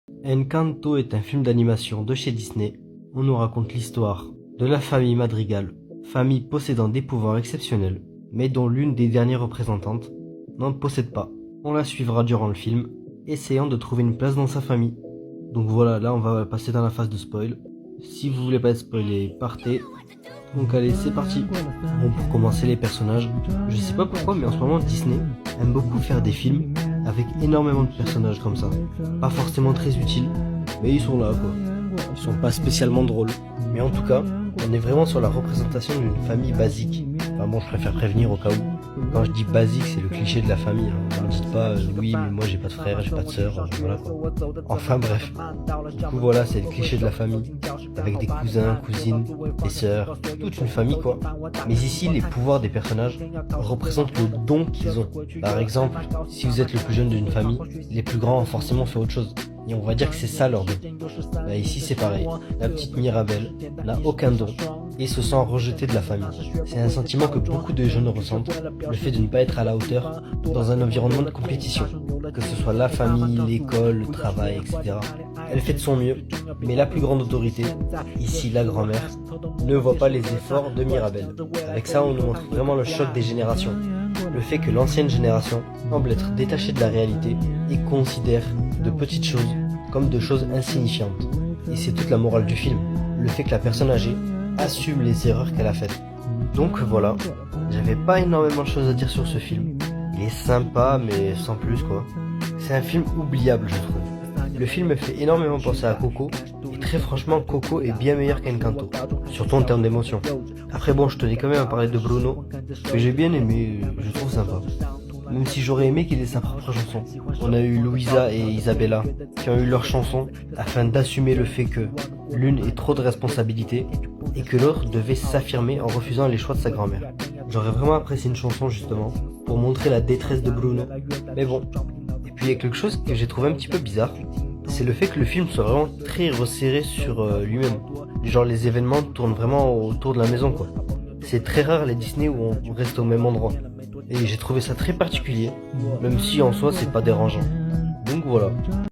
Encanto est un film d'animation de chez Disney. On nous raconte l'histoire de la famille Madrigal, famille possédant des pouvoirs exceptionnels, mais dont l'une des dernières représentantes n'en possède pas. On la suivra durant le film, essayant de trouver une place dans sa famille. Donc voilà, là on va passer dans la phase de spoil. Si vous voulez pas être spoilé, partez. Donc allez, c'est parti. Bon, pour commencer, les personnages. Je sais pas pourquoi, mais en ce moment Disney aime beaucoup faire des films avec énormément de personnages comme ça. Pas forcément très utiles, mais ils sont là quoi. Ils sont pas spécialement drôles. Mais en tout cas, on est vraiment sur la représentation d'une famille basique. Enfin bon, je préfère prévenir au cas où. Quand je dis basique, c'est le cliché de la famille. Ne me dites pas, oui, mais moi j'ai pas de frère, j'ai pas de sœur, voilà quoi. Enfin bref. Du coup voilà, c'est le cliché de la famille. Avec des cousins, cousines, des sœurs, toute une famille quoi. Mais ici, les pouvoirs des personnages représentent le don qu'ils ont. Par exemple, si vous êtes le plus jeune d'une famille, les plus grands ont forcément fait autre chose. Et on va dire que c'est ça leur don. Bah ici c'est pareil, la petite Mirabelle n'a aucun don et se sent rejetée de la famille. C'est un sentiment que beaucoup de jeunes ressentent, le fait de ne pas être à la hauteur dans un environnement de compétition. Que ce soit la famille, l'école, le travail, etc. Elle fait de son mieux, mais la plus grande autorité, ici la grand-mère, ne voit pas les efforts de Mirabelle. Avec ça on nous montre vraiment le choc des générations. Le fait que l'ancienne génération semble être détachée de la réalité et considère de petites choses comme de choses insignifiantes. Et c'est toute la morale du film, le fait que la personne âgée assume les erreurs qu'elle a faites. Donc voilà, j'avais pas énormément de choses à dire sur ce film. Il est sympa mais sans plus quoi. C'est un film oubliable je trouve. Le film me fait énormément penser à Coco, et très franchement Coco est bien meilleur qu'Encanto, surtout en termes d'émotion. Après bon, je tenais quand même à parler de Bruno, que j'ai bien aimé, je trouve sympa. Même si j'aurais aimé qu'il ait sa propre chanson. On a eu Louisa et Isabella qui ont eu leur chanson afin d'assumer le fait que l'une ait trop de responsabilités et que l'autre devait s'affirmer en refusant les choix de sa grand-mère. J'aurais vraiment apprécié une chanson justement pour montrer la détresse de Bruno. Mais bon. Et puis il y a quelque chose que j'ai trouvé un petit peu bizarre, c'est le fait que le film soit vraiment très resserré sur lui-même. Genre les événements tournent vraiment autour de la maison quoi. C'est très rare les Disney où on reste au même endroit. Et j'ai trouvé ça très particulier, même si en soi c'est pas dérangeant. Donc voilà.